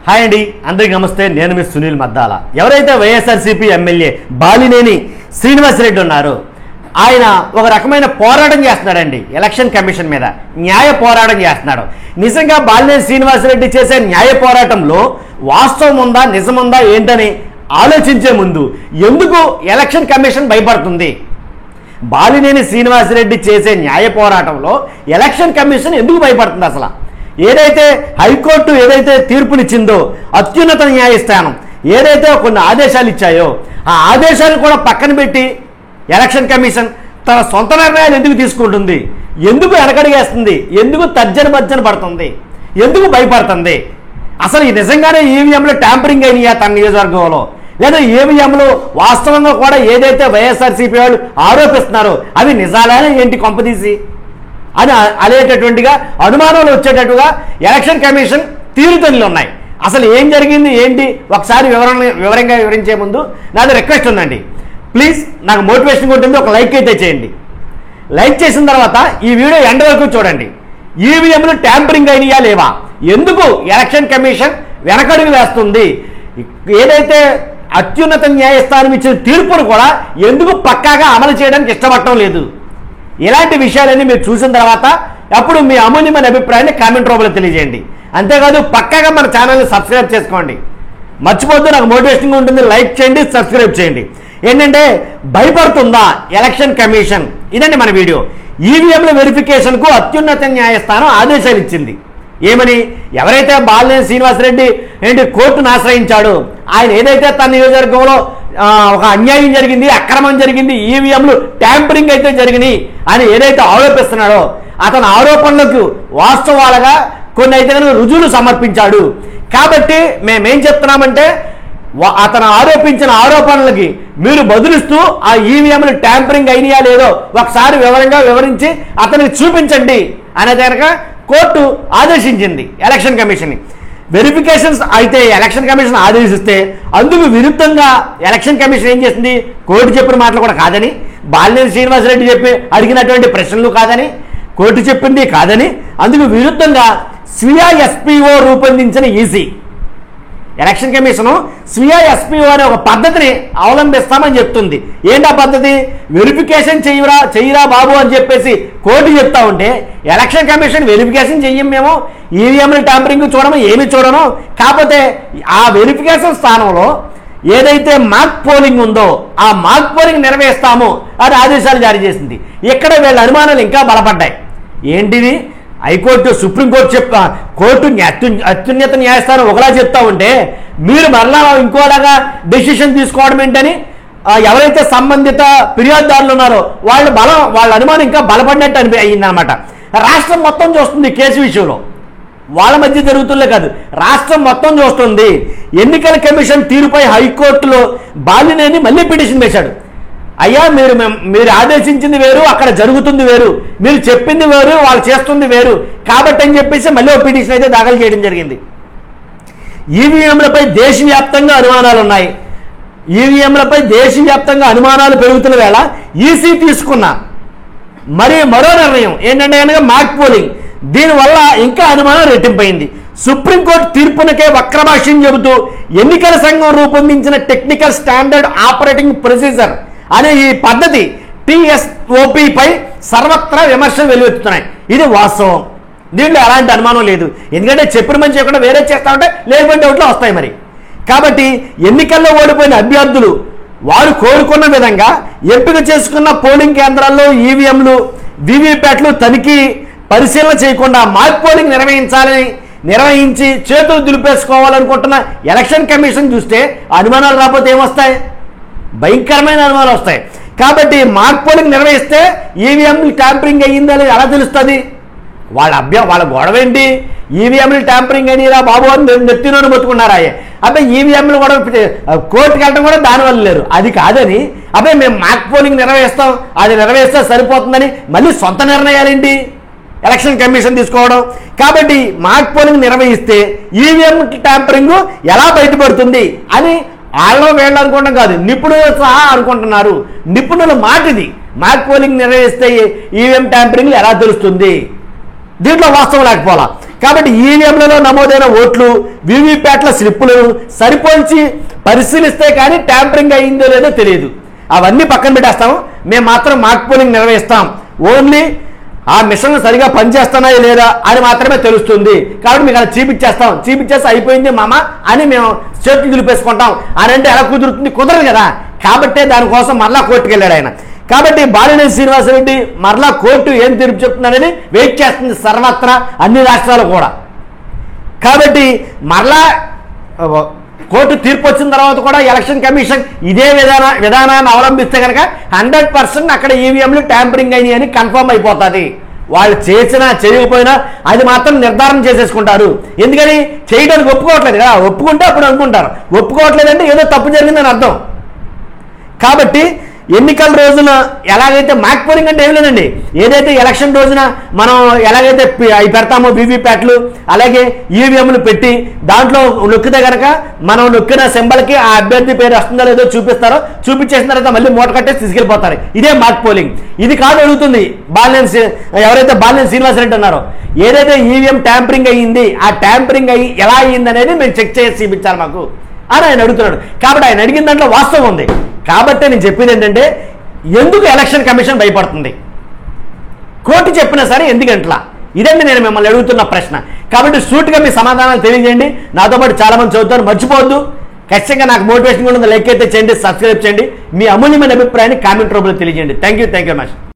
Hi అండి, అందరికీ నమస్తే. నేను మీ సునీల్ మద్దాల. ఎవరైతే వైఎస్ఆర్సీపీ ఎమ్మెల్యే బాలినేని శ్రీనివాసరెడ్డి ఉన్నారో ఆయన ఒక రకమైన పోరాటం చేస్తున్నాడండి ఎలక్షన్ కమిషన్ మీద, న్యాయ పోరాటం చేస్తున్నాడు. నిజంగా బాలినేని శ్రీనివాసరెడ్డి చేసే న్యాయ పోరాటంలో వాస్తవం ఉందా, నిజముందా ఏంటని ఆలోచించే ముందు ఎందుకు ఎలక్షన్ కమిషన్ భయపడుతుంది? బాలినేని శ్రీనివాసరెడ్డి చేసే న్యాయ పోరాటంలో ఎలక్షన్ కమిషన్ ఎందుకు భయపడుతుంది? అసలు ఏదైతే హైకోర్టు ఏదైతే తీర్పునిచ్చిందో, అత్యున్నత న్యాయస్థానం ఏదైతే కొన్ని ఆదేశాలు ఇచ్చాయో ఆ ఆదేశాలను కూడా పక్కన పెట్టి ఎలక్షన్ కమిషన్ తన సొంత నిర్ణయాలు ఎందుకు తీసుకుంటుంది? ఎందుకు వెనకడిగేస్తుంది? ఎందుకు తర్జన భర్జన పడుతుంది? ఎందుకు భయపడుతుంది? అసలు ఈ నిజంగానే ఈవీఎంలు ట్యాంపరింగ్ అయినాయా తన నియోజకవర్గంలో, లేదా ఈవీఎంలు వాస్తవంగా కూడా ఏదైతే వైఎస్ఆర్సీపీ వాళ్ళు ఆరోపిస్తున్నారో అవి నిజాలైనా ఏంటి కొంపదీసి అని అనేటటువంటిగా అనుమానాలు వచ్చేటట్టుగా ఎలక్షన్ కమిషన్ తీరుతెన్నులు ఉన్నాయి. అసలు ఏం జరిగింది ఏంటి ఒకసారి వివరంగా వివరించే ముందు నాది రిక్వెస్ట్ ఉందండి. ప్లీజ్ నాకు మోటివేషన్ ఉంటుంది, ఒక లైక్ అయితే చేయండి. లైక్ చేసిన తర్వాత ఈ వీడియో ఎండ్ వరకు చూడండి. ఈవీఎంలు ట్యాంపరింగ్ అయినాయా లేవా, ఎందుకు ఎలక్షన్ కమిషన్ వెనకడుగు వేస్తుంది, ఏదైతే అత్యున్నత న్యాయస్థానం ఇచ్చిన తీర్పును కూడా ఎందుకు పక్కాగా అమలు చేయడానికి ఇష్టపడటం లేదు, ఇలాంటి విషయాలన్నీ మీరు చూసిన తర్వాత అప్పుడు మీ అమూల్యమైన అభిప్రాయాన్ని కామెంట్ రూపంలో తెలియజేయండి. అంతేకాదు పక్కాగా మన ఛానల్ని సబ్స్క్రైబ్ చేసుకోండి, మర్చిపోద్దు. నాకు మోటివేషన్గా ఉంటుంది. లైక్ చేయండి, సబ్స్క్రైబ్ చేయండి. ఏంటంటే భయపడుతుందా ఎలక్షన్ కమిషన్? ఇదండి మన వీడియో. ఈవీఎంల వెరిఫికేషన్కు అత్యున్నత న్యాయస్థానం ఆదేశాలు ఇచ్చింది. ఏమని? ఎవరైతే బాలినేని శ్రీనివాసరెడ్డి కోర్టును ఆశ్రయించాడో, ఆయన ఏదైతే తన నియోజకవర్గంలో ఒక అన్యాయం జరిగింది, అక్రమం జరిగింది, ఈవీఎంలు ట్యాంపరింగ్ అయితే జరిగినాయి అని ఏదైతే ఆరోపిస్తున్నాడో అతని ఆరోపణలకు వాస్తవాలుగా కొన్ని అయితే రుజువులు సమర్పించాడు. కాబట్టి మేమేం చెప్తున్నామంటే అతను ఆరోపించిన ఆరోపణలకి మీరు బదులిస్తూ ఆ ఈవీఎంలు ట్యాంపరింగ్ అయినాయా లేదో ఒకసారి వివరంగా వివరించి అతనికి చూపించండి అనేది కనుక కోర్టు ఆదేశించింది ఎలక్షన్ కమిషన్. వెరిఫికేషన్స్ అయితే ఎలక్షన్ కమిషన్ ఆదేశిస్తే అందుకు విరుద్ధంగా ఎలక్షన్ కమిషన్ ఏం చేసింది? కోర్టు చెప్పిన మాటలు కూడా కాదని, బాలినేని శ్రీనివాసరెడ్డి చెప్పి అడిగినటువంటి ప్రశ్నలు కాదని, కోర్టు చెప్పింది కాదని, అందుకు విరుద్ధంగా స్వీయ ఎస్పీఓ రూపొందించిన ఈసీ ఎలక్షన్ కమిషను స్వీయ ఎస్పీఓ అనే ఒక పద్ధతిని అవలంబిస్తామని చెప్తుంది. ఏంటా పద్ధతి? వెరిఫికేషన్ చెయ్యరా బాబు అని చెప్పేసి కోర్టు చెప్తా ఉంటే ఎలక్షన్ కమిషన్ వెరిఫికేషన్ చెయ్యం, మేము ఈవీఎంలు ట్యాంపరింగ్ చూడము, ఏమి చూడను. కాకపోతే ఆ వెరిఫికేషన్ స్థానంలో ఏదైతే మాక్ పోలింగ్ ఉందో ఆ మాక్ పోలింగ్ నిర్వహిస్తాము అని ఆదేశాలు జారీ చేసింది. ఇక్కడ వీళ్ళ అనుమానాలు ఇంకా బలపడ్డాయి. ఏంటిది? హైకోర్టు, సుప్రీంకోర్టు కోర్టు అత్యున్నత న్యాయస్థానం ఒకలా చెప్తా ఉంటే మీరు మరలా ఇంకోలాగా డెసిషన్ తీసుకోవడం ఏంటని ఎవరైతే సంబంధిత ఫిర్యాదుదారులు ఉన్నారో వాళ్ళ అనుమానం ఇంకా బలపడినట్టు అయిందనమాట. రాష్ట్రం మొత్తం చూస్తుంది కేసు విషయంలో, వాళ్ళ మధ్య జరుగుతుందే కాదు, రాష్ట్రం మొత్తం చూస్తుంది. ఎన్నికల కమిషన్ తీరుపై హైకోర్టులో బాలినేని మళ్ళీ పిటిషన్ వేశాడు. అయ్యా మీరు ఆదేశించింది వేరు, అక్కడ జరుగుతుంది వేరు, మీరు చెప్పింది వేరు, వాళ్ళు చేస్తుంది వేరు, కాబట్టి అని చెప్పేసి మళ్ళీ ఒక పిటిషన్ అయితే దాఖలు చేయడం జరిగింది. ఈవీఎంలపై దేశవ్యాప్తంగా అనుమానాలు ఉన్నాయి. ఈవీఎంలపై దేశవ్యాప్తంగా అనుమానాలు పెరుగుతున్న వేళ ఈసీ తీసుకున్న మరో నిర్ణయం ఏంటంటే కనుక మాక్ పోలింగ్. దీనివల్ల ఇంకా అనుమానం రెట్టింపైంది. సుప్రీంకోర్టు తీర్పునకే వక్రభాష్యం చెబుతూ ఎన్నికల సంఘం రూపొందించిన టెక్నికల్ స్టాండర్డ్ ఆపరేటింగ్ ప్రొసీజర్ అనే ఈ పద్ధతి టీఎస్ఓపీపై సర్వత్రా విమర్శలు వెలువెత్తుతున్నాయి. ఇది వాస్తవం, దీంట్లో ఎలాంటి అనుమానం లేదు. ఎందుకంటే చెప్పిన మంచి చెప్పకుండా వేరే చేస్తా ఉంటే లేకపోతే డౌట్లు వస్తాయి మరి. కాబట్టి ఎన్నికల్లో ఓడిపోయిన అభ్యర్థులు వారు కోరుకున్న విధంగా ఎంపిక చేసుకున్న పోలింగ్ కేంద్రాల్లో ఈవీఎంలు, వీవీప్యాట్లు తనిఖీ పరిశీలన చేయకుండా మాక్ పోలింగ్ నిర్వహించి చేతులు దులిపేసుకోవాలనుకుంటున్న ఎలక్షన్ కమిషన్ చూస్తే అనుమానాలు రాకపోతే ఏమొస్తాయి? భయంకరమైన అనుమానాలు వస్తాయి. కాబట్టి మాక్ పోలింగ్ నిర్వహిస్తే ఈవీఎంలు ట్యాంపరింగ్ అయ్యిందని ఎలా తెలుస్తుంది? వాళ్ళ గొడవ ఏంటి? ఈవీఎంలు ట్యాంపరింగ్ అయినా బాబు అని నెత్తినోని మొత్తుకున్నారా? అబ్బాయి ఈవీఎంలు కూడా కోర్టుకి వెళ్ళడం కూడా దానివల్ల లేరు. అది కాదని అబ్బాయి మేము మాక్ పోలింగ్ నిర్వహిస్తాం, అది నిర్వహిస్తే సరిపోతుందని మళ్ళీ సొంత నిర్ణయాలేంటి ఎలక్షన్ కమిషన్ తీసుకోవడం? కాబట్టి మాక్ పోలింగ్ నిర్వహిస్తే ఈవీఎం ట్యాంపరింగ్ ఎలా బయటపడుతుంది అని వీళ్ళు అనుకోవడం కాదు, నిపుణులు సహా అనుకుంటున్నారు. నిపుణుల మాట ఇది. మాక్ పోలింగ్ నిర్వహిస్తే ఈవీఎం ట్యాంపరింగ్ ఎలా తెలుస్తుంది? దీంట్లో వాస్తవం లేకపోవాలా. కాబట్టి ఈవీఎంలలో నమోదైన ఓట్లు వీవీప్యాట్ల స్లిప్పులను సరిపోల్చి పరిశీలిస్తే కానీ ట్యాంపరింగ్ అయిందో లేదో తెలియదు. అవన్నీ పక్కన పెట్టేస్తాం. మేము మాత్రం మాక్ పోలింగ్ నిర్వహిస్తాం. ఓన్లీ ఆ మిషన్లు సరిగా పనిచేస్తున్నాయా లేదా అని మాత్రమే తెలుస్తుంది. కాబట్టి మీకు అలా చూపించేసి అయిపోయింది మామ అని మేము చేతులు దులిపేసుకుంటాం అని అంటే ఎలా కుదురుతుంది? కుదరదు కదా. కాబట్టే దానికోసం మరలా కోర్టుకు వెళ్ళాడు ఆయన. కాబట్టి బాలినేని శ్రీనివాసరెడ్డి మరలా కోర్టు ఏం తీర్పు చెప్తుందనేది వెయిట్ చేస్తుంది సర్వత్రా, అన్ని రాష్ట్రాలు కూడా. కాబట్టి మరలా కోర్టు తీర్పు వచ్చిన తర్వాత కూడా ఎలక్షన్ కమిషన్ ఇదే విధానాన్ని అవలంబిస్తే కనుక 100% అక్కడ ఈవీఎంలు ట్యాంపరింగ్ అయినాయి అని కన్ఫర్మ్ అయిపోతుంది. వాళ్ళు చేసినా చేయకపోయినా అది మాత్రం నిర్ధారణ చేసేసుకుంటారు. ఎందుకని చేయడానికి ఒప్పుకోవట్లేదు కదా. ఒప్పుకుంటే అప్పుడు అనుకుంటారు, ఒప్పుకోవట్లేదంటే ఏదో తప్పు జరిగిందని అర్థం. కాబట్టి ఎన్నికల రోజున ఎలాగైతే మాక్ పోలింగ్ అంటే ఏం లేదండి, ఏదైతే ఎలక్షన్ రోజున మనం ఎలాగైతే అవి పెడతామో వీవీప్యాట్లు, అలాగే ఈవీఎంలు పెట్టి దాంట్లో నొక్కితే కనుక మనం నొక్కిన సింబల్కి ఆ అభ్యర్థి పేరు వస్తుందో లేదో చూపిస్తారో, చూపించేసిన తర్వాత మళ్ళీ మూట కట్టేసి తీసుకెళ్ళిపోతారు. ఇదే మాక్ పోలింగ్. ఇది కాదు అడుగుతుంది ఎవరైతే బాలినేని శ్రీనివాసరెడ్డి ఉన్నారో, ఏదైతే ఈవీఎం ట్యాంపరింగ్ అయ్యింది, ఆ ట్యాంపరింగ్ అయ్యి ఎలా అయ్యింది అనేది మేము చెక్ చేసి చూపించాలి మాకు అని ఆయన అడుగుతున్నాడు. కాబట్టి ఆయన అడిగిన దాంట్లో వాస్తవం ఉంది. కాబట్టి నేను చెప్పింది ఏంటంటే, ఎందుకు ఎలక్షన్ కమిషన్ భయపడుతుంది? కోర్టు చెప్పినా సరే ఎందుకంట్లా? ఇదండి నేను మిమ్మల్ని అడుగుతున్న ప్రశ్న. కాబట్టి సూటిగా మీ సమాధానాలు తెలియజేయండి. నాతో పాటు చాలా మంది చదువుతారు, మర్చిపోవద్దు. ఖచ్చితంగా నాకు మోటివేషన్ కూడా లైక్ అయితే చేయండి, సబ్స్క్రైబ్ చేయండి. మీ అమూల్యమైన అభిప్రాయాన్ని కామెంట్ రూపంలో తెలియజేయండి. Thank you very much.